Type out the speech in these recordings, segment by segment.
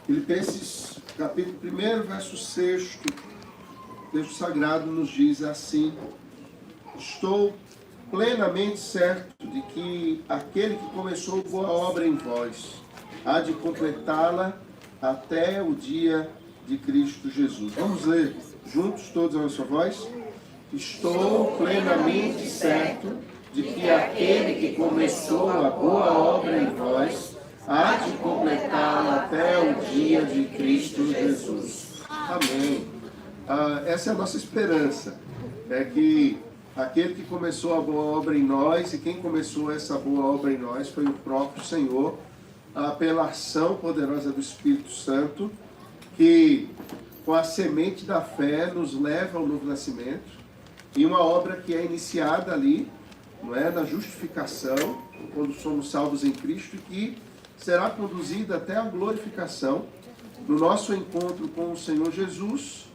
Filipenses capítulo 1, verso 6, o texto sagrado nos diz assim: estou plenamente certo de que aquele que começou boa obra em vós há de completá-la até o dia de Cristo Jesus. Vamos ler juntos, todos a nossa voz? Estou plenamente certo de que aquele que começou a boa obra em vós há de completá-la até o dia de Cristo Jesus. Amém. Essa é a nossa esperança, é que aquele que começou a boa obra em nós, e quem começou essa boa obra em nós foi o próprio Senhor, pela ação poderosa do Espírito Santo, que com a semente da fé nos leva ao novo nascimento, e uma obra que é iniciada ali, não é, na justificação, quando somos salvos em Cristo, e que será conduzida até a glorificação, no nosso encontro com o Senhor Jesus,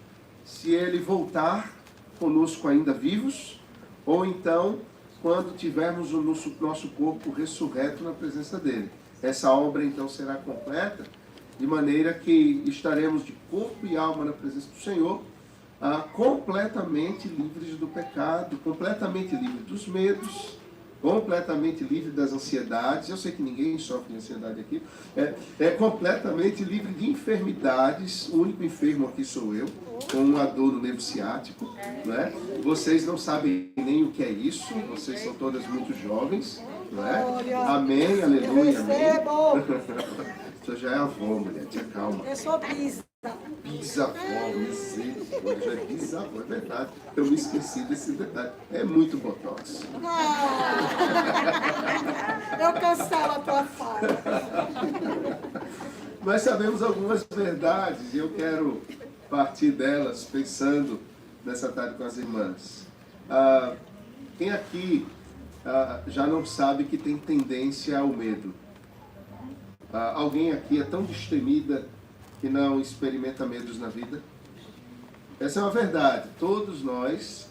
se Ele voltar conosco ainda vivos, ou então quando tivermos o nosso corpo ressurreto na presença dEle. Essa obra então será completa, de maneira que estaremos de corpo e alma na presença do Senhor, completamente livres do pecado, completamente livres dos medos, completamente livre das ansiedades. Eu sei que ninguém sofre de ansiedade aqui. É completamente livre de enfermidades. O único enfermo aqui sou eu, com uma dor no nervo ciático, né? Vocês não sabem nem o que é isso. Vocês são todas muito jovens, né? Amém, aleluia, amém. Você já é avó, mulher, te acalma. Eu sou bisa. Bisavó, misericórdia, já é bisavó, é verdade. Eu me esqueci desse detalhe. É muito botox. Eu cancelo a tua fala. Nós sabemos algumas verdades e eu quero partir delas pensando nessa tarde com as irmãs. Quem aqui já não sabe que tem tendência ao medo? Alguém aqui é tão destemida que não experimenta medos na vida? Essa é uma verdade. Todos nós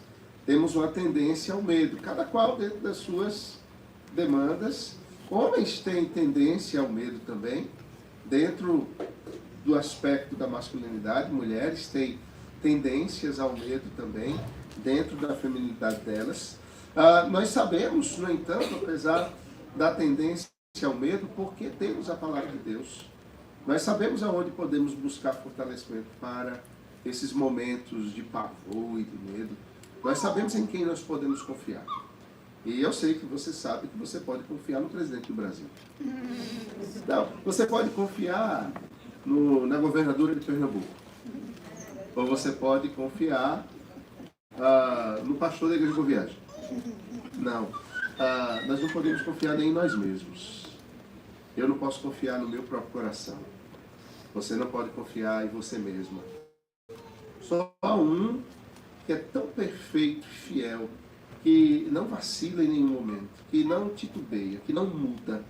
temos uma tendência ao medo, cada qual dentro das suas demandas. Homens têm tendência ao medo também, dentro do aspecto da masculinidade. Mulheres têm tendências ao medo também, dentro da feminilidade delas. Nós sabemos, no entanto, apesar da tendência ao medo, porque temos a palavra de Deus. Nós sabemos aonde podemos buscar fortalecimento para esses momentos de pavor e de medo. Nós sabemos em quem nós podemos confiar. E eu sei que você sabe que você pode confiar no presidente do Brasil. Não, você pode confiar na governadora de Pernambuco. Ou você pode confiar no pastor da igreja de Boa Viagem. Não. Nós não podemos confiar nem em nós mesmos. Eu não posso confiar no meu próprio coração. Você não pode confiar em você mesmo. Só há um que é tão perfeito e fiel, que não vacila em nenhum momento, que não titubeia, que não muda,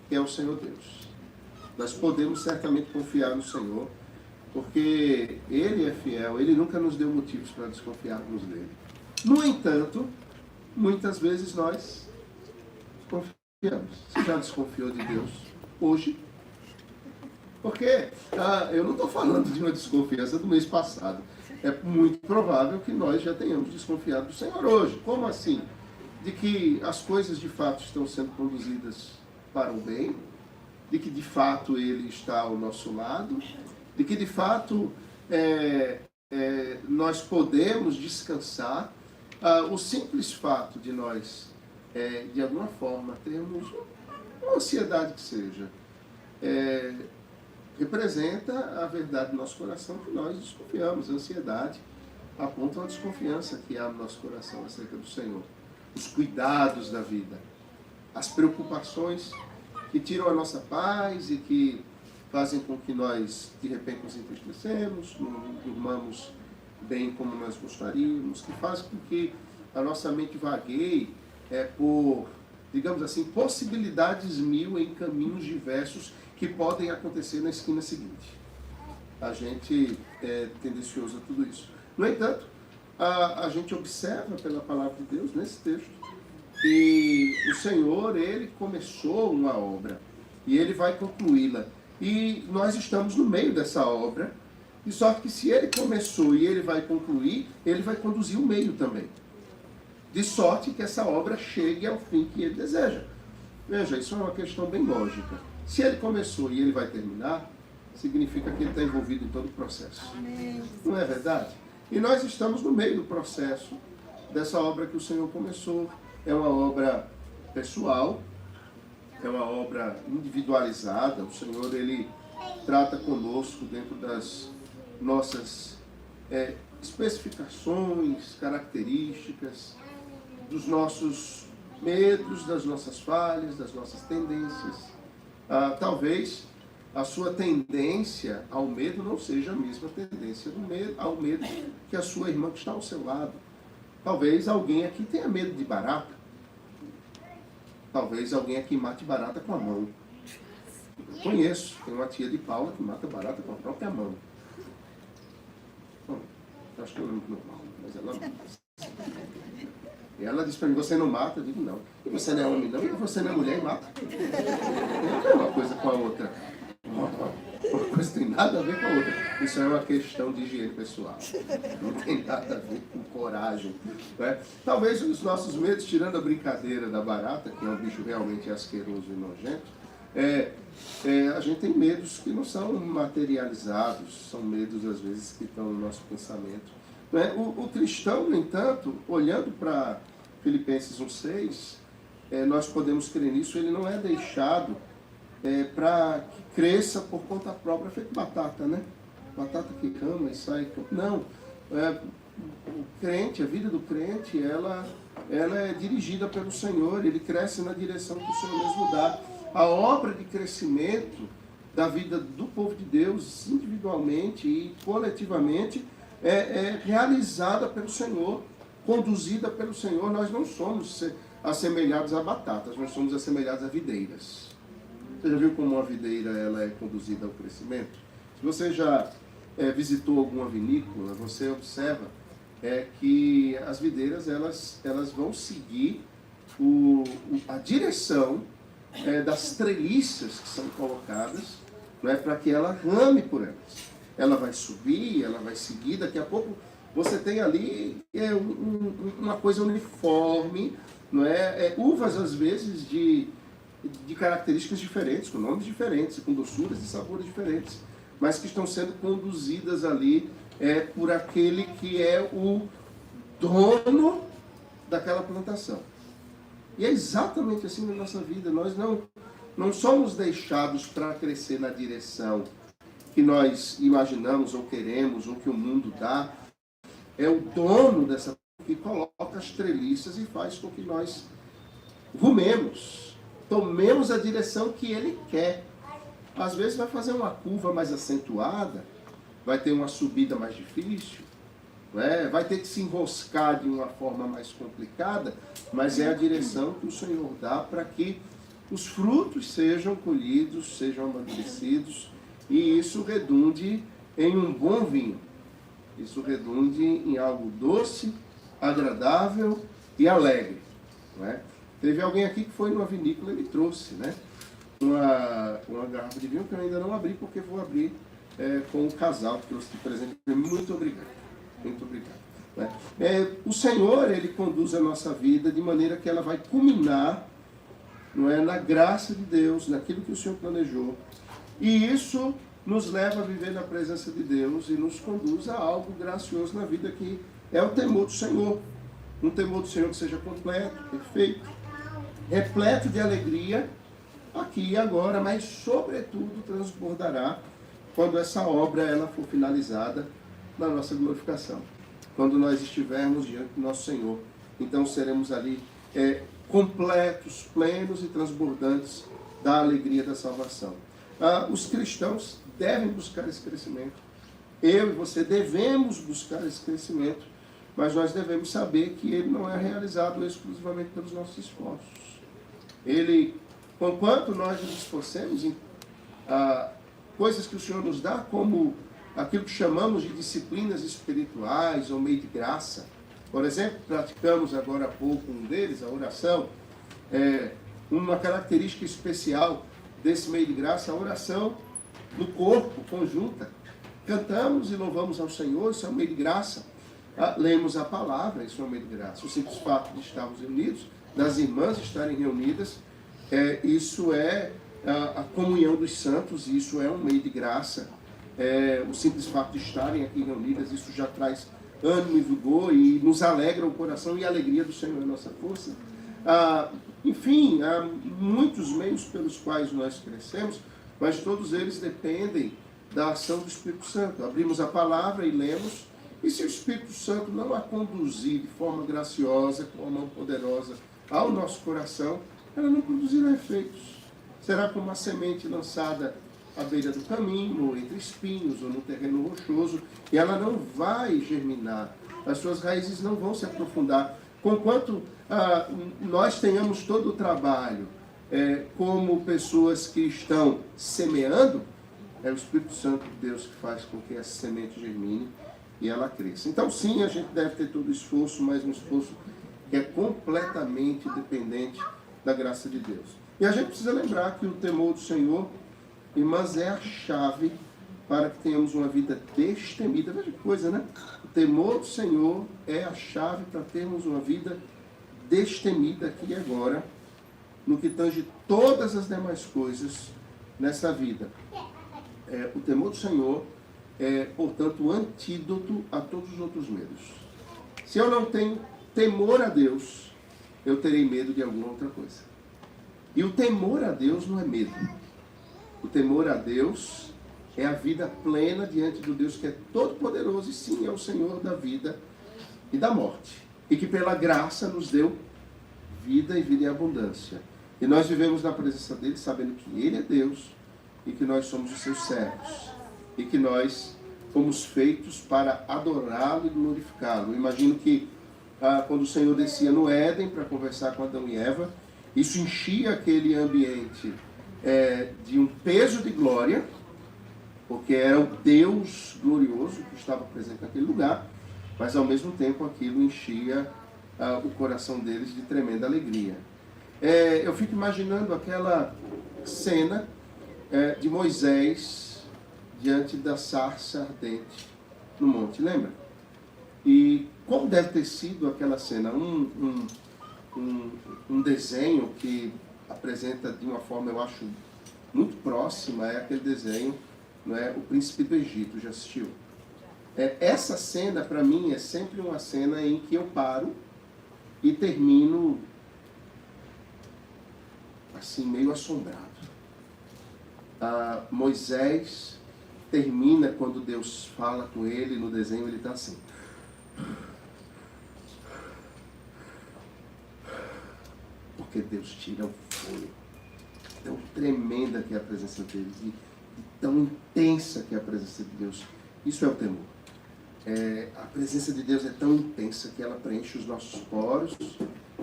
que é o Senhor Deus. Nós podemos certamente confiar no Senhor, porque Ele é fiel, Ele nunca nos deu motivos para desconfiarmos dEle. No entanto, muitas vezes nós confiamos. Você já desconfiou de Deus hoje? Porque eu não estou falando de uma desconfiança do mês passado. É muito provável que nós já tenhamos desconfiado do Senhor hoje. Como assim? De que as coisas de fato estão sendo conduzidas para o bem, de que de fato Ele está ao nosso lado, de que de fato nós podemos descansar. O simples fato de nós, de alguma forma, termos uma ansiedade que seja, representa a verdade do nosso coração, que nós desconfiamos. A ansiedade aponta uma desconfiança que há no nosso coração acerca do Senhor. Os cuidados da vida, as preocupações que tiram a nossa paz e que fazem com que nós, de repente, nos entristecemos, não durmamos bem como nós gostaríamos, que fazem com que a nossa mente vagueie por, digamos assim, possibilidades mil em caminhos diversos que podem acontecer na esquina seguinte. A gente é tendencioso a tudo isso. No entanto, a gente observa pela palavra de Deus, nesse texto, que o Senhor, Ele começou uma obra e Ele vai concluí-la. E nós estamos no meio dessa obra, de sorte que se ele começou e ele vai concluir, ele vai conduzir o meio também. De sorte que essa obra chegue ao fim que ele deseja. Veja, isso é uma questão bem lógica. Se ele começou e ele vai terminar, significa que ele está envolvido em todo o processo. Amém. Não é verdade? E nós estamos no meio do processo dessa obra que o Senhor começou. É uma obra pessoal, é uma obra individualizada. O Senhor, ele trata conosco dentro das nossas especificações, características, dos nossos medos, das nossas falhas, das nossas tendências. Talvez a sua tendência ao medo não seja a mesma tendência ao medo que a sua irmã que está ao seu lado. Talvez alguém aqui tenha medo de barata. Talvez alguém aqui mate barata com a mão. Eu conheço, tem uma tia de Paula que mata barata com a própria mão. Bom, eu acho que eu não muito normal, mas ela... E ela disse para mim, você não mata? Eu digo, não. E você não é homem, não? E você não é mulher e mata? Não é uma coisa com a outra. Uma coisa tem nada a ver com a outra. Isso é uma questão de higiene pessoal. Não tem nada a ver com coragem. Né? Talvez os nossos medos, tirando a brincadeira da barata, que é um bicho realmente asqueroso e nojento, a gente tem medos que não são materializados, são medos às vezes que estão no nosso pensamento. Né? O cristão, no entanto, olhando para Filipenses 1,6, nós podemos crer nisso, ele não é deixado para que cresça por conta própria, feito batata, né? Batata que cama e sai. Não. O crente, a vida do crente, ela é dirigida pelo Senhor, ele cresce na direção que o Senhor mesmo dá. A obra de crescimento da vida do povo de Deus, individualmente e coletivamente, é realizada pelo Senhor, conduzida pelo Senhor. Nós não somos assemelhados a batatas, nós somos assemelhados a videiras. Você já viu como uma videira ela é conduzida ao crescimento? Se você já visitou alguma vinícola, você observa que as videiras elas vão seguir a direção das treliças que são colocadas, não é, para que ela rame por elas. Ela vai subir, ela vai seguir, daqui a pouco você tem ali uma coisa uniforme, não é? Uvas às vezes de características diferentes, com nomes diferentes, com doçuras e sabores diferentes, mas que estão sendo conduzidas ali por aquele que é o dono daquela plantação. E é exatamente assim na nossa vida. Nós não somos deixados para crescer na direção que nós imaginamos ou queremos, ou que o mundo dá. É o dono dessa que coloca as treliças e faz com que nós rumemos, tomemos a direção que ele quer. Às vezes vai fazer uma curva mais acentuada, vai ter uma subida mais difícil, vai ter que se enroscar de uma forma mais complicada, mas é a direção que o Senhor dá para que os frutos sejam colhidos, sejam amadurecidos, e isso redunde em um bom vinho. Isso redunde em algo doce, agradável e alegre. Não é? Teve alguém aqui que foi numa vinícola e me trouxe, né, uma garrafa de vinho que eu ainda não abri, porque vou abrir com o casal que trouxe de presente. Muito obrigado. Muito obrigado. Né? O Senhor, ele conduz a nossa vida de maneira que ela vai culminar, não é, na graça de Deus, naquilo que o Senhor planejou. E isso nos leva a viver na presença de Deus e nos conduz a algo gracioso na vida, que é o temor do Senhor. Um temor do Senhor que seja completo, perfeito, repleto de alegria, aqui e agora, mas sobretudo transbordará quando essa obra ela for finalizada na nossa glorificação. Quando nós estivermos diante do nosso Senhor, então seremos ali completos, plenos e transbordantes da alegria da salvação. Os cristãos devem buscar esse crescimento. Eu e você devemos buscar esse crescimento, mas nós devemos saber que ele não é realizado exclusivamente pelos nossos esforços. Ele, conquanto nós nos esforcemos em coisas que o Senhor nos dá, como aquilo que chamamos de disciplinas espirituais ou meio de graça. Por exemplo, praticamos agora há pouco um deles, a oração. Uma característica especial desse meio de graça, a oração no corpo, conjunta. Cantamos e louvamos ao Senhor, isso é um meio de graça. Lemos a palavra, isso é um meio de graça. O simples fato de estarmos reunidos, das irmãs estarem reunidas, isso é a comunhão dos santos, isso é um meio de graça. O simples fato de estarem aqui reunidas, isso já traz ânimo e vigor e nos alegra o coração, e a alegria do Senhor é a nossa força. Enfim, há muitos meios pelos quais nós crescemos, mas todos eles dependem da ação do Espírito Santo. Abrimos a palavra e lemos, e se o Espírito Santo não a conduzir de forma graciosa, com a mão poderosa ao nosso coração, ela não produzirá efeitos. Será como uma semente lançada à beira do caminho, ou entre espinhos, ou no terreno rochoso, e ela não vai germinar, as suas raízes não vão se aprofundar. Conquanto nós tenhamos todo o trabalho como pessoas que estão semeando, é o Espírito Santo de Deus que faz com que essa semente germine e ela cresça. Então sim, a gente deve ter todo o esforço, mas um esforço que é completamente dependente da graça de Deus. E a gente precisa lembrar que o temor do Senhor, irmãs, é a chave para que tenhamos uma vida destemida. Veja que coisa, né? O temor do Senhor é a chave para termos uma vida destemida aqui e agora, no que tange todas as demais coisas nessa vida. O temor do Senhor é, portanto, o antídoto a todos os outros medos. Se eu não tenho temor a Deus, eu terei medo de alguma outra coisa. E o temor a Deus não é medo. O temor a Deus é a vida plena diante do Deus que é todo-poderoso e sim é o Senhor da vida e da morte. E que pela graça nos deu vida e vida em abundância. E nós vivemos na presença dele sabendo que ele é Deus e que nós somos os seus servos. E que nós fomos feitos para adorá-lo e glorificá-lo. Imagino que quando o Senhor descia no Éden para conversar com Adão e Eva, isso enchia aquele ambiente de um peso de glória, porque era o Deus glorioso que estava presente naquele lugar, mas ao mesmo tempo aquilo enchia o coração deles de tremenda alegria. Eu fico imaginando aquela cena de Moisés diante da sarça ardente no monte, lembra? E como deve ter sido aquela cena? Um desenho que apresenta de uma forma, eu acho, muito próxima, é aquele desenho, não é? O Príncipe do Egito, já assistiu? Essa cena, para mim, é sempre uma cena em que eu paro e termino assim, meio assombrado. Moisés termina quando Deus fala com ele, no desenho ele está assim. Porque Deus tira o fôlego. Tão tremenda que é a presença dele, e tão intensa que é a presença de Deus. Isso é o temor. A presença de Deus é tão intensa que ela preenche os nossos poros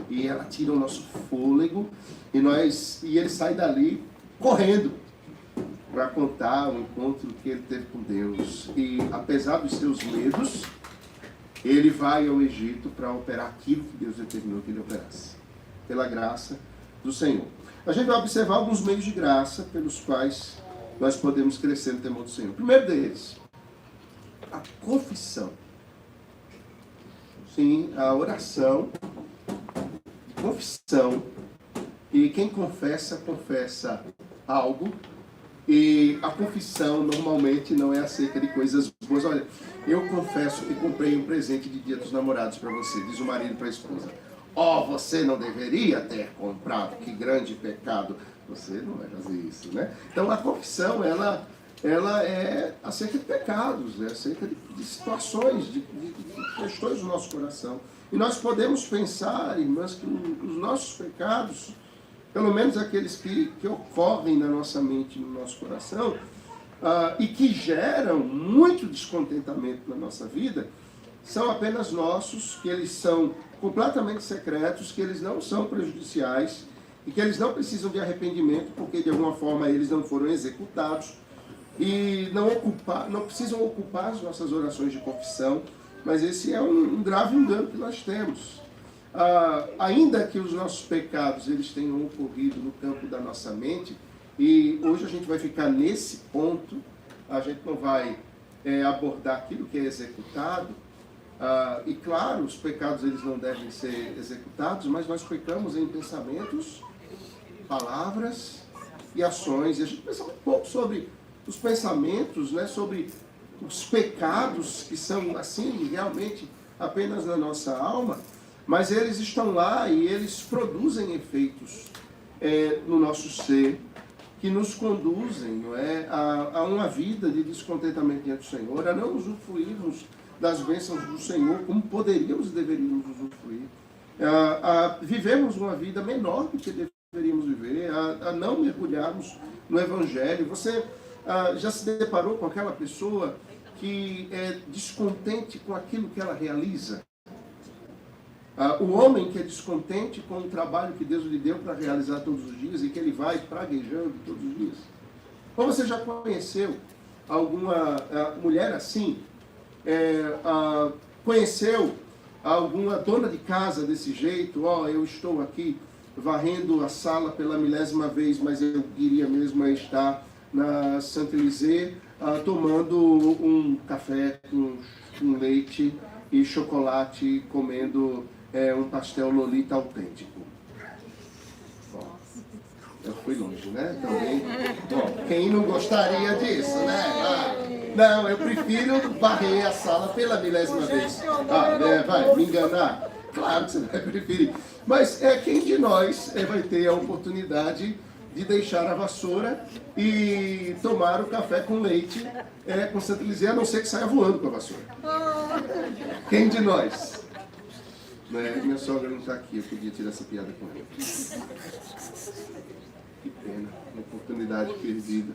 e ela tira o nosso fôlego e ele sai dali correndo para contar o encontro que ele teve com Deus. E apesar dos seus medos, ele vai ao Egito para operar aquilo que Deus determinou que ele operasse, pela graça do Senhor. A gente vai observar alguns meios de graça pelos quais nós podemos crescer no temor do Senhor. O primeiro deles, a confissão. Sim, a oração, confissão. E quem confessa, confessa algo. E a confissão normalmente não é acerca de coisas boas. Olha, eu confesso que comprei um presente de Dia dos Namorados para você, diz o marido para a esposa. Você não deveria ter comprado, que grande pecado. Você não vai fazer isso, né? Então a confissão, ela é acerca de pecados, é acerca de situações, de questões do nosso coração. E nós podemos pensar, irmãs, que os nossos pecados, pelo menos aqueles que ocorrem na nossa mente, no nosso coração, e que geram muito descontentamento na nossa vida, são apenas nossos, que eles são completamente secretos, que eles não são prejudiciais e que eles não precisam de arrependimento, porque de alguma forma eles não foram executados e não precisam ocupar as nossas orações de confissão, mas esse é um grave engano que nós temos. Ainda que os nossos pecados eles tenham ocorrido no campo da nossa mente, E hoje a gente vai ficar nesse ponto, a gente não vai abordar aquilo que é executado. E claro, os pecados eles não devem ser executados, mas nós pecamos em pensamentos, palavras e ações. E a gente pensa um pouco sobre os pensamentos, né, sobre os pecados que são assim realmente apenas na nossa alma, mas eles estão lá e eles produzem efeitos no nosso ser que nos conduzem, não é, a uma vida de descontentamento diante do Senhor, a não usufruirmos das bênçãos do Senhor como poderíamos e deveríamos usufruir, a vivermos uma vida menor do que deveríamos viver, a não mergulharmos no Evangelho. Você já se deparou com aquela pessoa que é descontente com aquilo que ela realiza? O homem que é descontente com o trabalho que Deus lhe deu para realizar todos os dias e que ele vai praguejando todos os dias. Ou você já conheceu alguma mulher assim? Conheceu alguma dona de casa desse jeito? Eu estou aqui varrendo a sala pela 1000ª vez, mas eu queria mesmo estar na Saint-Élysée tomando um café com leite e chocolate, comendo um pastel Lolita autêntico. Bom, eu fui longe, né? Também. Bom, quem não gostaria disso, né? Não, eu prefiro varrer a sala pela 1000ª vez. Vai me enganar? Claro que você vai preferir. Mas quem de nós vai ter a oportunidade de deixar a vassoura e tomar o café com leite com Saint-Élysée, a não ser que saia voando com a vassoura? Quem de nós? Minha sogra não está aqui, eu podia tirar essa piada com ela. Que pena, uma oportunidade perdida.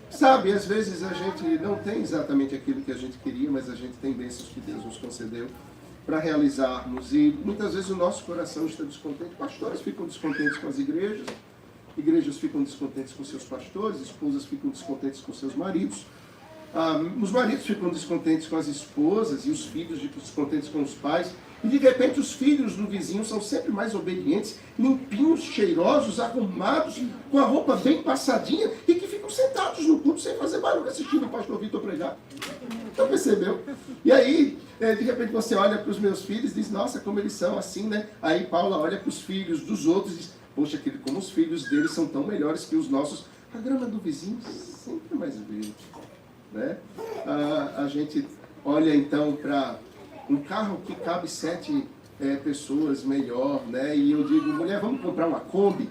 Sabe, às vezes a gente não tem exatamente aquilo que a gente queria, mas a gente tem bênçãos que Deus nos concedeu para realizarmos. E muitas vezes o nosso coração está descontente. Pastores ficam descontentes com as igrejas, igrejas ficam descontentes com seus pastores, esposas ficam descontentes com seus maridos. Os maridos ficam descontentes com as esposas e os filhos ficam descontentes com os pais. E de repente os filhos do vizinho são sempre mais obedientes, limpinhos, cheirosos, arrumados, com a roupa bem passadinha e que ficam sentados no culto sem fazer barulho assistindo o pastor Vitor pregar. Então percebeu? E aí, de repente você olha para os meus filhos e diz, nossa, como eles são assim, né? Aí Paula olha para os filhos dos outros e diz, poxa, como os filhos deles são tão melhores que os nossos. A grama do vizinho sempre é mais verde. Né? A gente olha então para um carro que cabe 7 pessoas melhor, né? E eu digo, mulher, vamos comprar uma Kombi?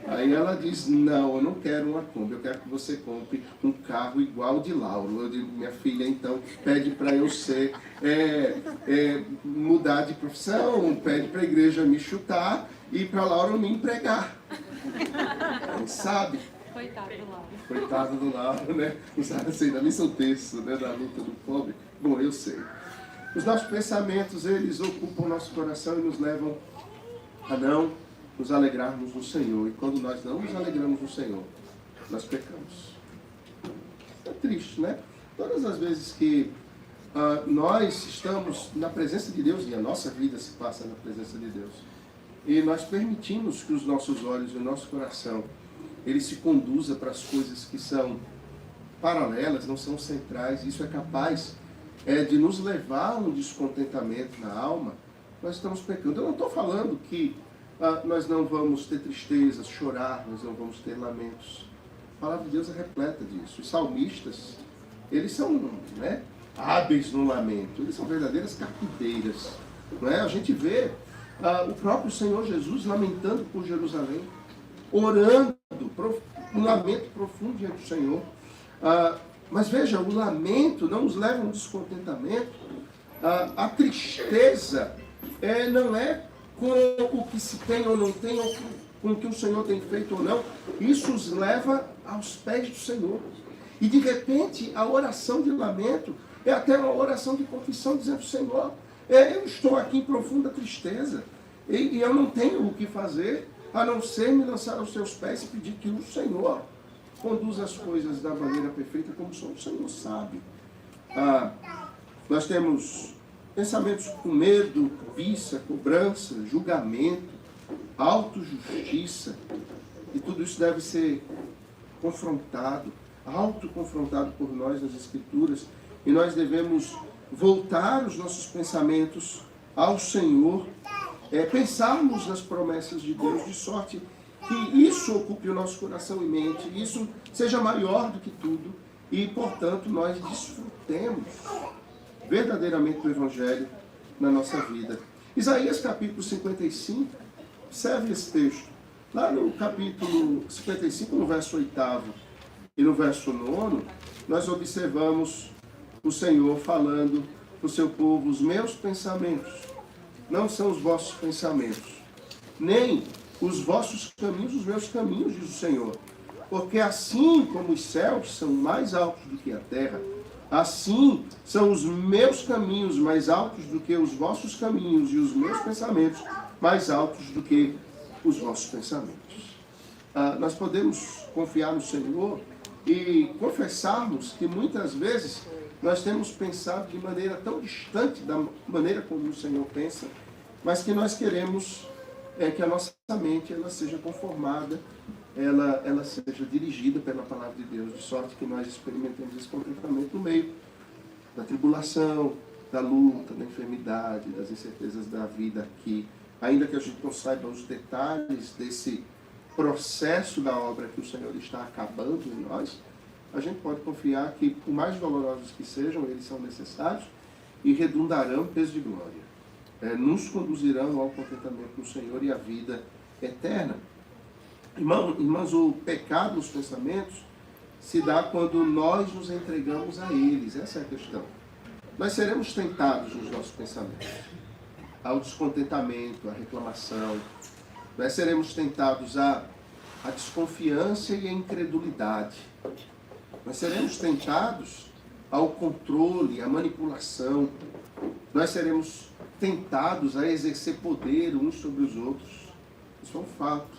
Aí ela diz, não, eu não quero uma Kombi, eu quero que você compre um carro igual de Lauro. Eu digo, minha filha, então, pede para eu mudar de profissão, pede para a igreja me chutar e para Lauro me empregar. Quem sabe? Coitado do Lauro, né? Os caras ainda nem são texto, né, da luta do pobre. Bom, eu sei. Os nossos pensamentos, eles ocupam o nosso coração e nos levam a não nos alegrarmos no Senhor. E quando nós não nos alegramos no Senhor, nós pecamos. É triste, né? Todas as vezes que nós estamos na presença de Deus, e a nossa vida se passa na presença de Deus, e nós permitimos que os nossos olhos e o nosso coração ele se conduza para as coisas que são paralelas, não são centrais. Isso é capaz de nos levar a um descontentamento na alma. Nós estamos pecando. Eu não estou falando que nós não vamos ter tristezas, chorar, nós não vamos ter lamentos. A palavra de Deus é repleta disso. Os salmistas, eles são hábeis no lamento. Eles são verdadeiras carpinteiras. Não é? A gente vê o próprio Senhor Jesus lamentando por Jerusalém, orando, um lamento profundo diante do Senhor. Mas veja, o lamento não nos leva a um descontentamento. A tristeza não é com o que se tem ou não tem, ou com o que o Senhor tem feito ou não. Isso os leva aos pés do Senhor. E de repente a oração de lamento é até uma oração de confissão, dizendo: Senhor, eu estou aqui em profunda tristeza e eu não tenho o que fazer a não ser me lançar aos seus pés e pedir que o Senhor conduza as coisas da maneira perfeita como só o Senhor sabe. Nós temos pensamentos com medo, cobiça, cobrança, julgamento, autojustiça, E tudo isso deve ser confrontado, autoconfrontado por nós nas Escrituras. E nós devemos voltar os nossos pensamentos ao Senhor, pensarmos nas promessas de Deus, de sorte que isso ocupe o nosso coração e mente, isso seja maior do que tudo, e, portanto, nós desfrutemos verdadeiramente do Evangelho na nossa vida. Isaías capítulo 55, observe esse texto. Lá no capítulo 55, no verso 8º e no verso 9º, nós observamos o Senhor falando para o seu povo: os meus pensamentos não são os vossos pensamentos, nem os vossos caminhos, os meus caminhos, diz o Senhor. Porque assim como os céus são mais altos do que a terra, assim são os meus caminhos mais altos do que os vossos caminhos, e os meus pensamentos mais altos do que os vossos pensamentos. Nós podemos confiar no Senhor e confessarmos que muitas vezes nós temos pensado de maneira tão distante da maneira como o Senhor pensa, mas que nós queremos que a nossa mente ela seja conformada, ela seja dirigida pela palavra de Deus, de sorte que nós experimentemos esse contentamento no meio da tribulação, da luta, da enfermidade, das incertezas da vida aqui. Ainda que a gente não saiba os detalhes desse processo da obra que o Senhor está acabando em nós, a gente pode confiar que, por mais dolorosos que sejam, eles são necessários e redundarão em peso de glória. Nos conduzirão ao contentamento do Senhor e à vida eterna. Irmãos, o pecado nos pensamentos se dá quando nós nos entregamos a eles. Essa é a questão. Nós seremos tentados nos nossos pensamentos ao descontentamento, à reclamação. Nós seremos tentados à desconfiança e à incredulidade. Nós seremos tentados ao controle, à manipulação. Nós seremos tentados a exercer poder uns sobre os outros. Isso é um fato.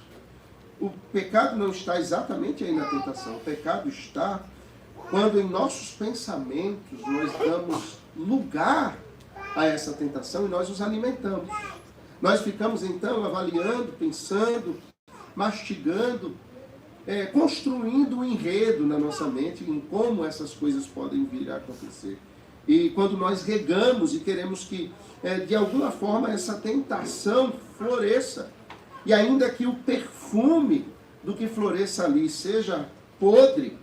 O pecado não está exatamente aí na tentação. O pecado está quando em nossos pensamentos nós damos lugar a essa tentação e nós os alimentamos. Nós ficamos então avaliando, pensando, mastigando, construindo um enredo na nossa mente em como essas coisas podem vir a acontecer. E quando nós regamos e queremos que, de alguma forma, essa tentação floresça, e ainda que o perfume do que floresça ali seja podre,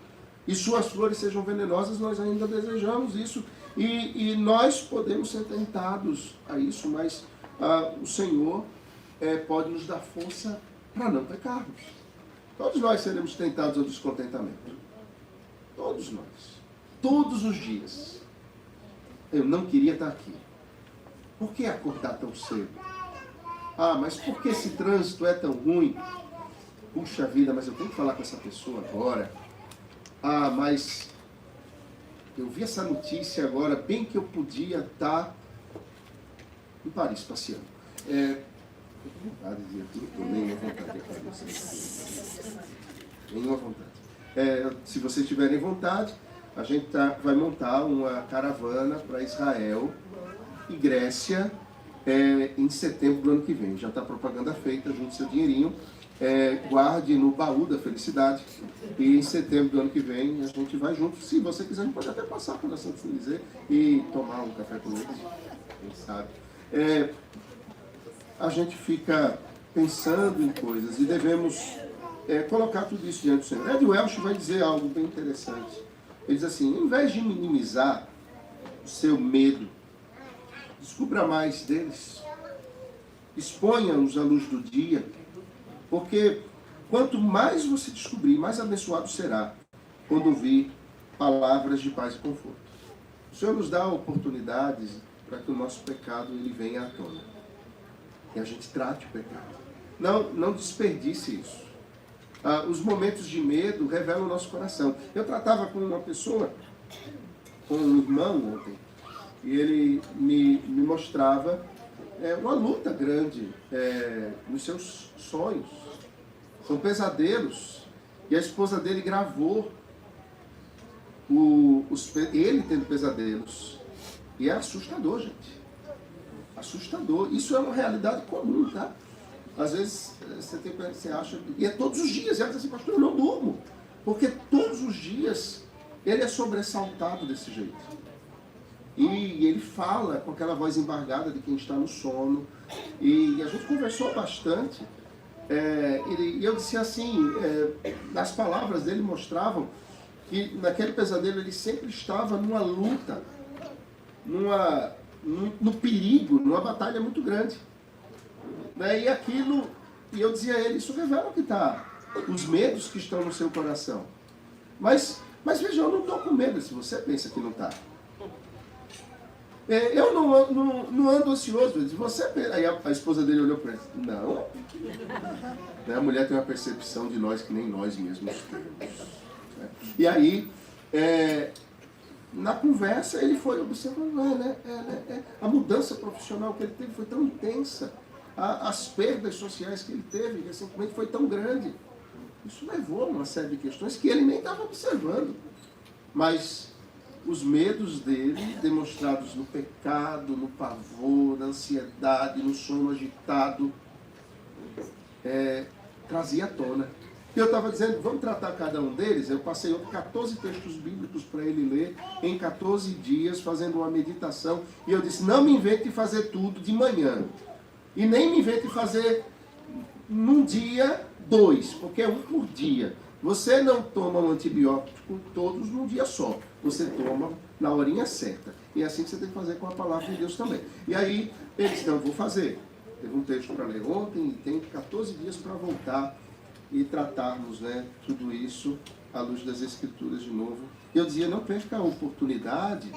e suas flores sejam venenosas, nós ainda desejamos isso. E nós podemos ser tentados a isso, mas o Senhor pode nos dar força para não pecarmos. Todos nós seremos tentados ao descontentamento. Todos nós. Todos os dias. Eu não queria estar aqui. Por que acordar tão cedo? Mas por que esse trânsito é tão ruim? Puxa vida, mas eu tenho que falar com essa pessoa agora. Mas eu vi essa notícia agora, bem que eu podia estar em Paris passeando. Nenhuma vontade. Nenhuma vontade. Se vocês tiverem vontade, a gente vai montar uma caravana para Israel e Grécia em setembro do ano que vem. Já está a propaganda feita, junte seu dinheirinho, guarde no baú da felicidade, e em setembro do ano que vem a gente vai junto. Se você quiser, a gente pode até passar pela Champs-Élysées e tomar um café com eles, quem sabe. A gente fica pensando em coisas e devemos colocar tudo isso diante do Senhor. Ed Welch vai dizer algo bem interessante. Ele diz assim: em vez de minimizar o seu medo, descubra mais deles, exponha-os à luz do dia, porque quanto mais você descobrir, mais abençoado será quando ouvir palavras de paz e conforto. O Senhor nos dá oportunidades para que o nosso pecado ele venha à tona. E a gente trate o pecado. Não desperdice isso. Os momentos de medo revelam o nosso coração. Eu tratava com uma pessoa, com um irmão ontem, e ele me mostrava uma luta grande nos seus sonhos. São pesadelos. E a esposa dele gravou ele tendo pesadelos. E é assustador, gente. Assustador. Isso é uma realidade comum, tá? Às vezes você acha, e é todos os dias, ela diz assim, pastor, eu não durmo, porque todos os dias ele é sobressaltado desse jeito. E ele fala com aquela voz embargada de quem está no sono, e a gente conversou bastante, e eu disse assim, as palavras dele mostravam que naquele pesadelo ele sempre estava numa luta, no perigo, numa batalha muito grande. Né? E eu dizia a ele, isso revela o que está, os medos que estão no seu coração. Mas veja, eu não estou com medo se você pensa que não está. Eu não ando ansioso. Eu disse, você pensa... Aí a esposa dele olhou para ele, não. A mulher tem uma percepção de nós que nem nós mesmos temos. E aí, na conversa, ele foi observando, a mudança profissional que ele teve foi tão intensa, as perdas sociais que ele teve recentemente foi tão grande. Isso levou a uma série de questões que ele nem estava observando. Mas os medos dele, demonstrados no pecado, no pavor, na ansiedade, no sono agitado, trazia à tona. E eu estava dizendo, vamos tratar cada um deles. Eu passei 14 textos bíblicos para ele ler em 14 dias, fazendo uma meditação. E eu disse, não me invente fazer tudo de manhã. E nem me invente fazer num dia 2, porque é um por dia. Você não toma um antibiótico todos num dia só. Você toma na horinha certa. E é assim que você tem que fazer com a palavra de Deus também. E aí, ele disse, não, vou fazer. Teve um texto para ler ontem e tem 14 dias para voltar e tratarmos, tudo isso à luz das Escrituras de novo. E eu dizia, não perca a oportunidade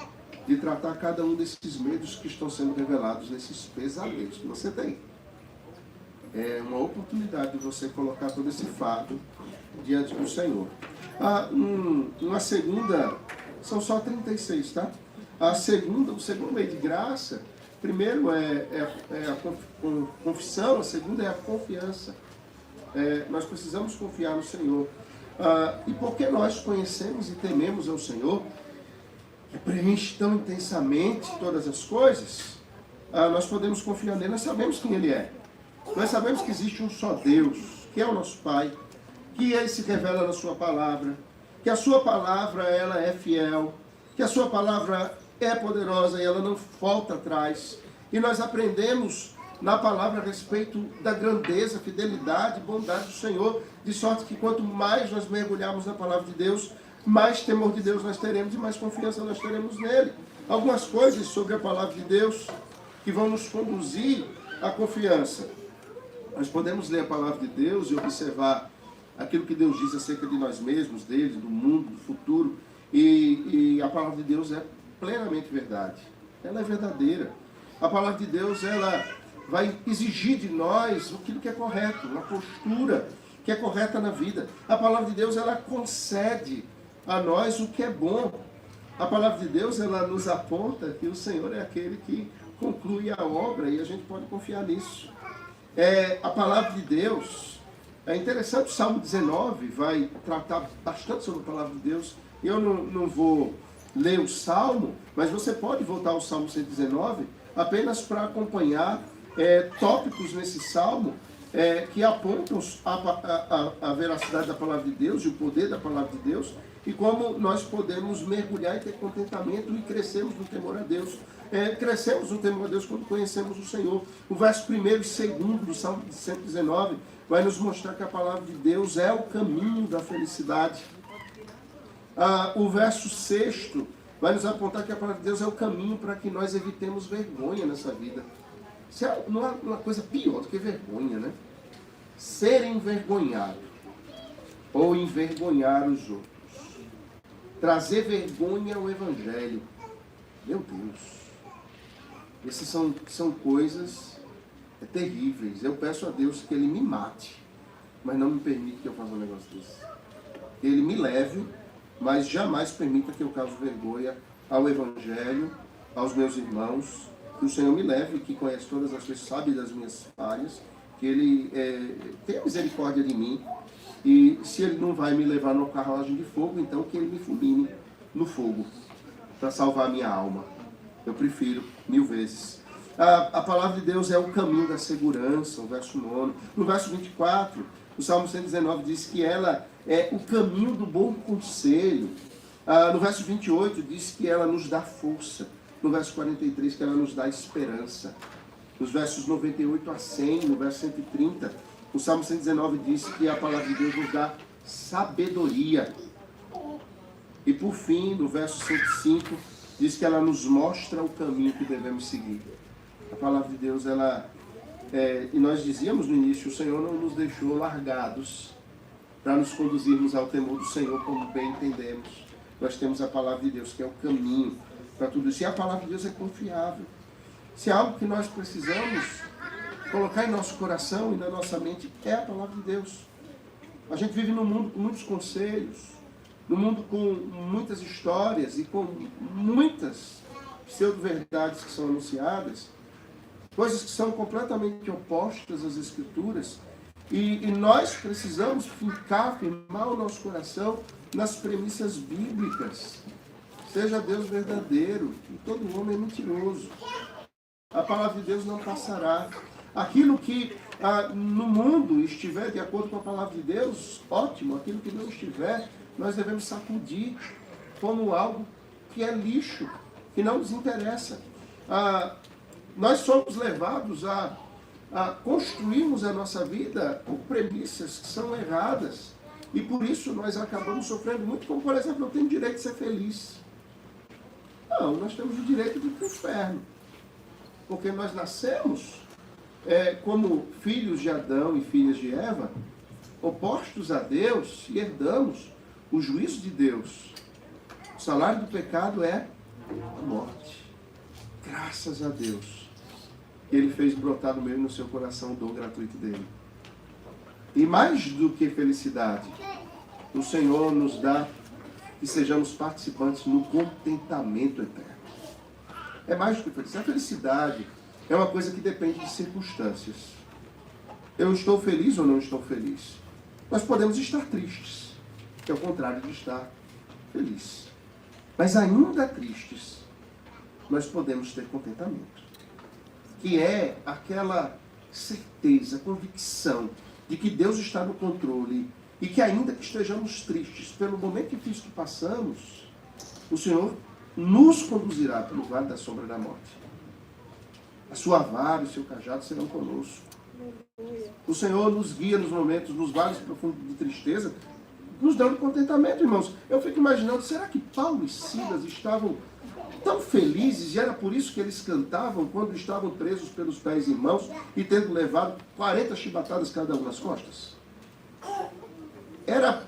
de tratar cada um desses medos que estão sendo revelados nesses pesadelos que você tem. É uma oportunidade de você colocar todo esse fardo diante do Senhor. Uma segunda, são só 36, tá? O segundo meio de graça, primeiro é a confissão, a segunda é a confiança. Nós precisamos confiar no Senhor. E porque nós conhecemos e tememos ao Senhor, que preenche tão intensamente todas as coisas, nós podemos confiar nele, nós sabemos quem ele é. Nós sabemos que existe um só Deus, que é o nosso Pai, que ele se revela na sua palavra, que a sua palavra ela é fiel, que a sua palavra é poderosa e ela não volta atrás. E nós aprendemos na palavra a respeito da grandeza, fidelidade, bondade do Senhor, de sorte que quanto mais nós mergulharmos na palavra de Deus, mais temor de Deus nós teremos e mais confiança nós teremos nele. Algumas coisas sobre a palavra de Deus que vão nos conduzir à confiança. Nós podemos ler a palavra de Deus e observar aquilo que Deus diz acerca de nós mesmos, dele, do mundo, do futuro. E a palavra de Deus é plenamente verdade. Ela é verdadeira. A palavra de Deus, ela vai exigir de nós aquilo que é correto, uma postura que é correta na vida. A palavra de Deus, ela concede a nós o que é bom. A palavra de Deus, ela nos aponta que o Senhor é aquele que conclui a obra e a gente pode confiar nisso. A palavra de Deus, é interessante, o Salmo 19 vai tratar bastante sobre a palavra de Deus. Eu não vou ler o Salmo, mas você pode voltar ao Salmo 119 apenas para acompanhar tópicos nesse Salmo que apontam a veracidade da palavra de Deus e o poder da palavra de Deus e como nós podemos mergulhar e ter contentamento e crescermos no temor a Deus. Crescemos no temor a Deus quando conhecemos o Senhor. O verso 1 e 2 do Salmo 119 vai nos mostrar que a palavra de Deus é o caminho da felicidade. O verso 6 vai nos apontar que a palavra de Deus é o caminho para que nós evitemos vergonha nessa vida. Isso não é uma coisa pior do que vergonha, né? Ser envergonhado ou envergonhar os outros. Trazer vergonha ao Evangelho. Meu Deus. Essas são coisas terríveis. Eu peço a Deus que Ele me mate, mas não me permita que eu faça um negócio desse. Que Ele me leve, mas jamais permita que eu cause vergonha ao Evangelho, aos meus irmãos. Que o Senhor me leve, que conhece todas as coisas, sabe das minhas falhas, que Ele tenha misericórdia de mim. E se Ele não vai me levar numa carruagem de fogo, então que Ele me fulmine no fogo, para salvar a minha alma. Eu prefiro 1000 vezes. A palavra de Deus é o caminho da segurança, o verso 9. No verso 24, o Salmo 119 diz que ela é o caminho do bom conselho. No verso 28 diz que ela nos dá força. No verso 43 que ela nos dá esperança. Nos versos 98 a 100, no verso 130, o Salmo 119 diz que a palavra de Deus nos dá sabedoria. E por fim, no verso 105, diz que ela nos mostra o caminho que devemos seguir. A palavra de Deus, e nós dizíamos no início, o Senhor não nos deixou largados para nos conduzirmos ao temor do Senhor, como bem entendemos. Nós temos a palavra de Deus, que é o caminho para tudo isso. E a palavra de Deus é confiável. Se há algo que nós precisamos colocar em nosso coração e na nossa mente, é a palavra de Deus. A gente vive num mundo com muitos conselhos, num mundo com muitas histórias e com muitas pseudo-verdades que são anunciadas, coisas que são completamente opostas às Escrituras, e nós precisamos firmar o nosso coração nas premissas bíblicas. Seja Deus verdadeiro, e todo homem é mentiroso. A palavra de Deus não passará. Aquilo que no mundo estiver de acordo com a palavra de Deus, ótimo. Aquilo que não estiver, nós devemos sacudir como algo que é lixo, que não nos interessa. Nós somos levados a construirmos a nossa vida por premissas que são erradas. E por isso nós acabamos sofrendo muito, como por exemplo, eu tenho direito de ser feliz. Não, nós temos o direito de ir para o inferno. Porque nós nascemos como filhos de Adão e filhas de Eva, opostos a Deus, e herdamos o juízo de Deus. O salário do pecado é a morte. Graças a Deus, Ele fez brotar no meu e no seu coração o dom gratuito dele. E mais do que felicidade, o Senhor nos dá que sejamos participantes no contentamento eterno. É mais do que felicidade. A felicidade é uma coisa que depende de circunstâncias. Eu estou feliz ou não estou feliz? Nós podemos estar tristes, que é o contrário de estar feliz. Mas ainda tristes, nós podemos ter contentamento, que é aquela certeza, convicção de que Deus está no controle e que ainda que estejamos tristes pelo momento difícil que passamos, o Senhor nos conduzirá pelo vale da sombra da morte. A sua vara e o seu cajado serão conosco. O Senhor nos guia nos momentos, nos vales profundos de tristeza, nos dando contentamento, irmãos. Eu fico imaginando, será que Paulo e Silas estavam tão felizes, e era por isso que eles cantavam quando estavam presos pelos pés e mãos e tendo levado 40 chibatadas cada um nas costas?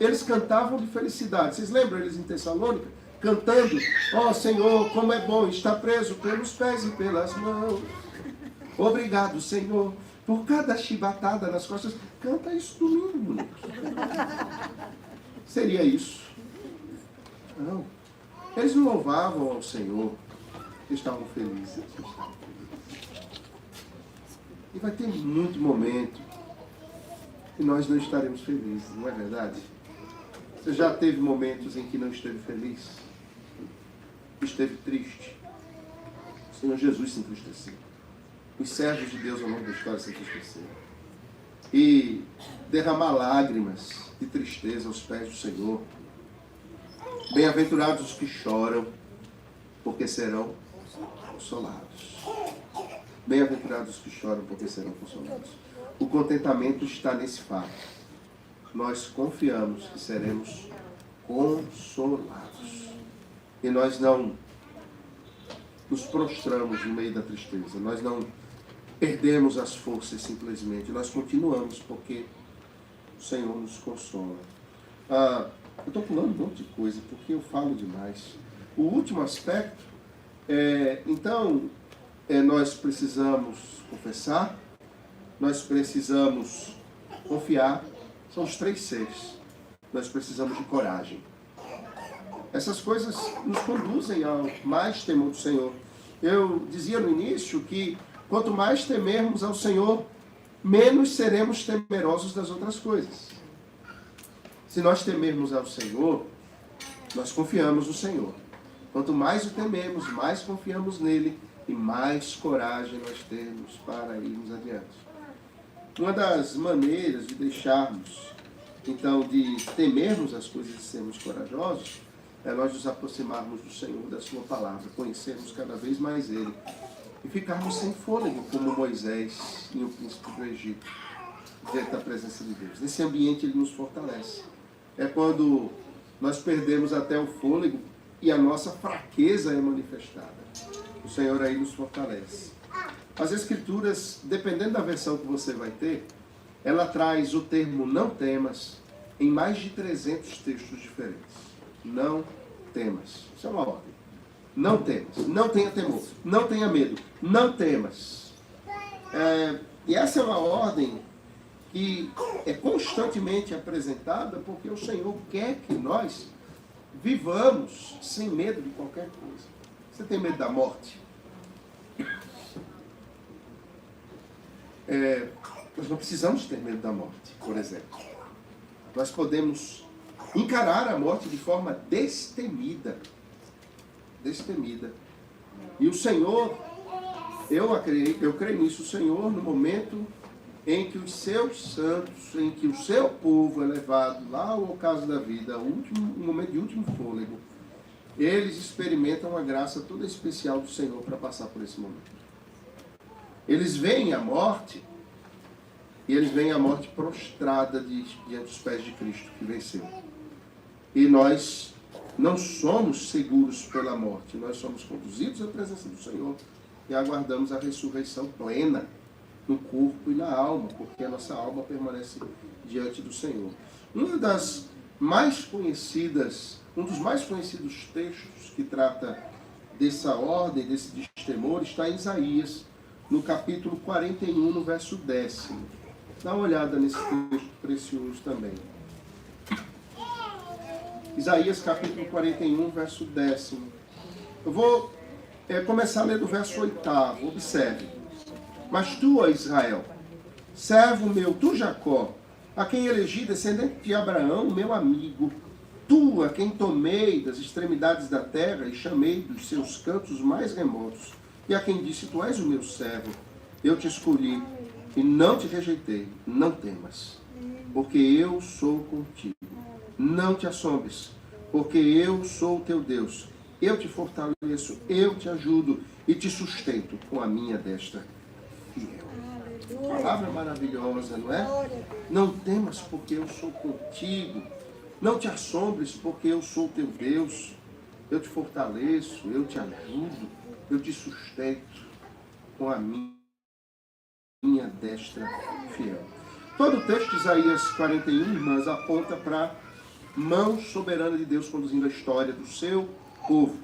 Eles cantavam de felicidade. Vocês lembram eles em Tessalônica? Cantando, ó Senhor, como é bom estar preso pelos pés e pelas mãos. Obrigado, Senhor, por cada chibatada nas costas. Canta isso domingo, bonito. Seria isso? Não. Eles não louvavam ao Senhor, estavam felizes. E vai ter muito momento que nós não estaremos felizes, não é verdade? Você já teve momentos em que não esteve feliz? Esteve triste? O Senhor Jesus se entristeceu. Os servos de Deus ao longo da história se entristeceram. E derramar lágrimas de tristeza aos pés do Senhor. Bem-aventurados os que choram, porque serão consolados. Bem-aventurados os que choram, porque serão consolados. O contentamento está nesse fato. Nós confiamos que seremos consolados. E nós não nos prostramos no meio da tristeza. Nós não perdemos as forças simplesmente. Nós continuamos porque o Senhor nos consola. Eu estou pulando um monte de coisa porque eu falo demais. O último aspecto nós precisamos confessar, nós precisamos confiar. São os 3 Cs. Nós precisamos de coragem. Essas coisas nos conduzem ao mais temor do Senhor. Eu dizia no início que quanto mais temermos ao Senhor, menos seremos temerosos das outras coisas. Se nós temermos ao Senhor, nós confiamos no Senhor. Quanto mais o tememos, mais confiamos nele, e mais coragem nós temos para irmos adiante. Uma das maneiras de deixarmos, então, de temermos as coisas e sermos corajosos, é nós nos aproximarmos do Senhor, da sua palavra, conhecermos cada vez mais Ele e ficarmos sem fôlego, como Moisés e o príncipe do Egito, diante da presença de Deus. Nesse ambiente Ele nos fortalece. É quando nós perdemos até o fôlego e a nossa fraqueza é manifestada. O Senhor aí nos fortalece. As Escrituras, dependendo da versão que você vai ter, ela traz o termo não temas em mais de 300 textos diferentes. Não temas. Isso é uma ordem. Não temas. Não tenha temor. Não tenha medo. Não temas. E essa é uma ordem que é constantemente apresentada porque o Senhor quer que nós vivamos sem medo de qualquer coisa. Você tem medo da morte? Nós não precisamos ter medo da morte, por exemplo. Nós podemos encarar a morte de forma destemida. Destemida. E o Senhor, eu creio nisso, o Senhor, no momento em que os seus santos, em que o seu povo é levado lá ao ocaso da vida, um momento de último fôlego, eles experimentam a graça toda especial do Senhor para passar por esse momento. Eles veem a morte, e eles veem a morte prostrada diante dos pés de Cristo, que venceu. E nós não somos seguros pela morte, nós somos conduzidos à presença do Senhor e aguardamos a ressurreição plena no corpo e na alma, porque a nossa alma permanece diante do Senhor. Um dos mais conhecidos textos que trata dessa ordem, desse destemor, está em Isaías, no capítulo 41, no verso 10. Dá uma olhada nesse texto precioso também. Isaías capítulo 41, verso 10. Eu vou começar a ler do verso 8. Observe. Mas tu, ó Israel, servo meu, tu Jacó, a quem elegi descendente de Abraão, meu amigo, tu a quem tomei das extremidades da terra e chamei dos seus cantos mais remotos, e a quem disse, tu és o meu servo, eu te escolhi e não te rejeitei, não temas, porque eu sou contigo. Não te assombres, porque eu sou o teu Deus. Eu te fortaleço, eu te ajudo e te sustento com a minha destra fiel. Palavra maravilhosa, não é? Não temas, porque eu sou contigo. Não te assombres, porque eu sou o teu Deus. Eu te fortaleço, eu te ajudo, eu te sustento com a minha destra fiel. Todo o texto de Isaías 41, irmãs, aponta para a mão soberana de Deus conduzindo a história do seu povo.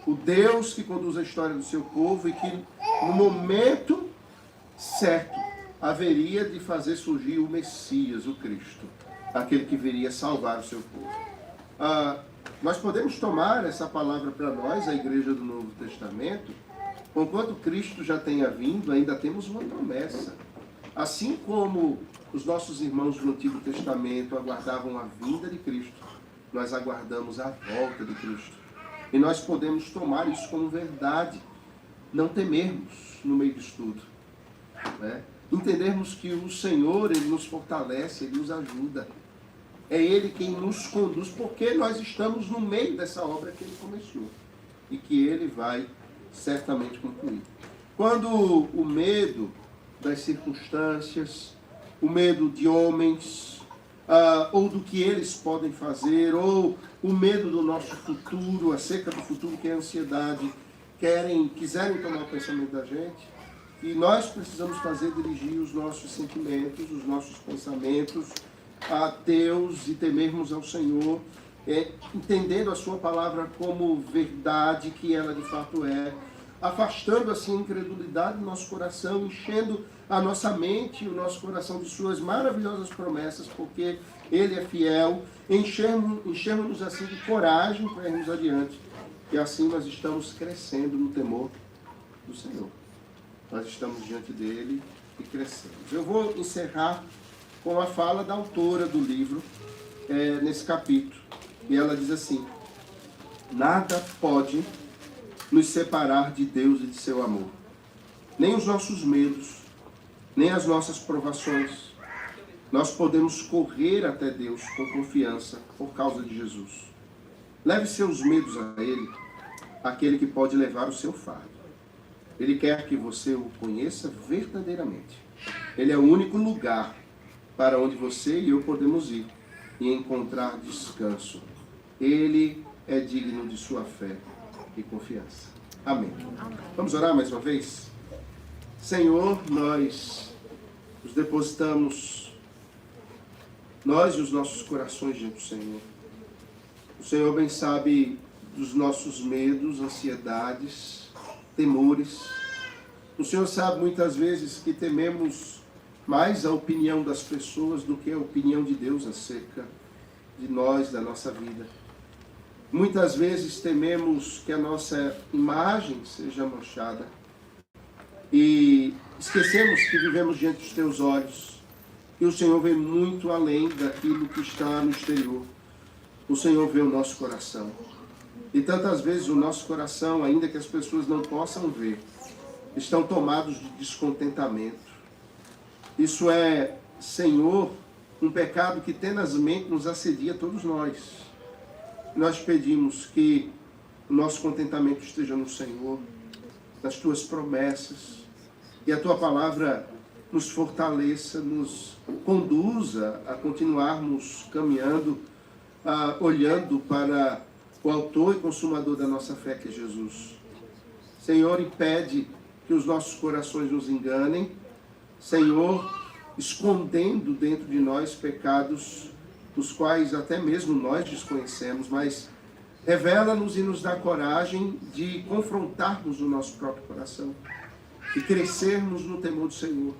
O Deus que conduz a história do seu povo e que no momento certo haveria de fazer surgir o Messias, o Cristo, aquele que viria salvar o seu povo. Nós podemos tomar essa palavra para nós, a igreja do Novo Testamento, conquanto Cristo já tenha vindo, ainda temos uma promessa. Assim como os nossos irmãos do Antigo Testamento aguardavam a vinda de Cristo, nós aguardamos a volta de Cristo. E nós podemos tomar isso como verdade, não temermos no meio disso tudo, né? Entendermos que o Senhor, Ele nos fortalece, Ele nos ajuda. É Ele quem nos conduz, porque nós estamos no meio dessa obra que Ele começou e que Ele vai certamente concluir. Quando o medo das circunstâncias, o medo de homens, ou do que eles podem fazer, ou o medo do nosso futuro, acerca do futuro, que é a ansiedade, quiserem tomar o pensamento da gente, e nós precisamos dirigir os nossos sentimentos, os nossos pensamentos a Deus e temermos ao Senhor, entendendo a sua palavra como verdade que ela de fato é, afastando assim a incredulidade do nosso coração, enchendo a nossa mente e o nosso coração de suas maravilhosas promessas, porque Ele é fiel, enchermos-nos assim de coragem para irmos adiante, e assim nós estamos crescendo no temor do Senhor. Nós estamos diante dEle e crescemos. Eu vou encerrar com a fala da autora do livro, nesse capítulo, e ela diz assim: nada pode nos separar de Deus e de seu amor. Nem os nossos medos, nem as nossas provações. Nós podemos correr até Deus com confiança por causa de Jesus. Leve seus medos a Ele, aquele que pode levar o seu fardo. Ele quer que você o conheça verdadeiramente. Ele é o único lugar para onde você e eu podemos ir e encontrar descanso. Ele é digno de sua fé e confiança. Amém. Vamos orar mais uma vez? Senhor, nós nos depositamos, nós e os nossos corações diante do Senhor. O Senhor bem sabe dos nossos medos, ansiedades, temores. O Senhor sabe muitas vezes que tememos mais a opinião das pessoas do que a opinião de Deus acerca de nós, da nossa vida. Muitas vezes tememos que a nossa imagem seja manchada e esquecemos que vivemos diante dos teus olhos e o Senhor vê muito além daquilo que está no exterior. O Senhor vê o nosso coração. E tantas vezes o nosso coração, ainda que as pessoas não possam ver, estão tomados de descontentamento. Isso é, Senhor, um pecado que tenazmente nos assedia a todos nós. Nós pedimos que o nosso contentamento esteja no Senhor, nas Tuas promessas, e a Tua palavra nos fortaleça, nos conduza a continuarmos caminhando, olhando para o autor e consumador da nossa fé, que é Jesus. Senhor, impede que os nossos corações nos enganem. Senhor, escondendo dentro de nós pecados, os quais até mesmo nós desconhecemos, mas revela-nos e nos dá coragem de confrontarmos o nosso próprio coração e crescermos no temor do Senhor.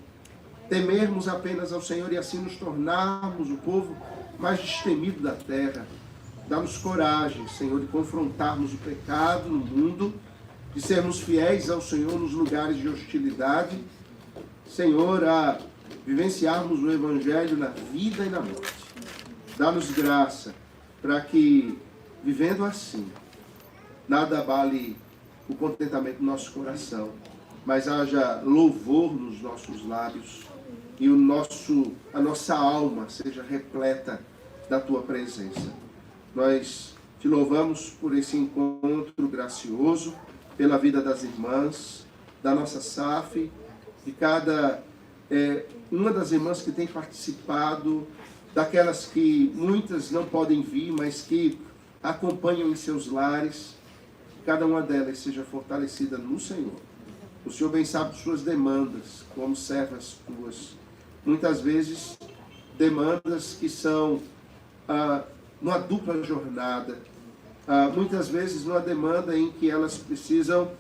Temermos apenas ao Senhor e assim nos tornarmos o povo mais destemido da terra. Dá-nos coragem, Senhor, de confrontarmos o pecado no mundo, de sermos fiéis ao Senhor nos lugares de hostilidade, Senhor, a vivenciarmos o Evangelho na vida e na morte. Dá-nos graça para que, vivendo assim, nada abale o contentamento do nosso coração, mas haja louvor nos nossos lábios e a nossa alma seja repleta da Tua presença. Nós Te louvamos por esse encontro gracioso, pela vida das irmãs, da nossa SAF, de cada uma das irmãs que tem participado, daquelas que muitas não podem vir, mas que acompanham em seus lares. Cada uma delas seja fortalecida no Senhor. O Senhor bem sabe de suas demandas, como servas Tuas. Muitas vezes, demandas que são numa dupla jornada. Muitas vezes, numa demanda em que elas precisam,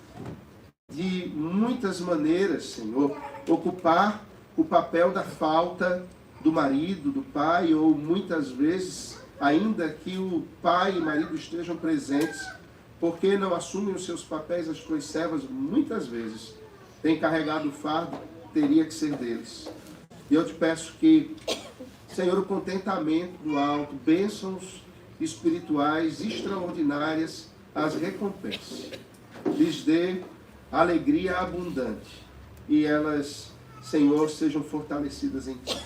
de muitas maneiras, Senhor, ocupar o papel da falta do marido, do pai, ou muitas vezes, ainda que o pai e o marido estejam presentes, porque não assumem os seus papéis, as Tuas servas, muitas vezes, têm carregado o fardo, teria que ser deles. E eu Te peço que, Senhor, o contentamento do alto, bênçãos espirituais extraordinárias, as recompense. Lhes dê alegria abundante e elas, Senhor, sejam fortalecidas em Ti.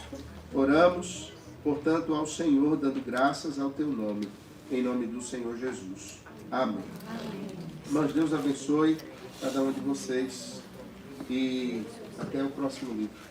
Oramos, portanto, ao Senhor, dando graças ao Teu nome, em nome do Senhor Jesus. Amém. Irmãos, Deus abençoe cada um de vocês e até o próximo livro.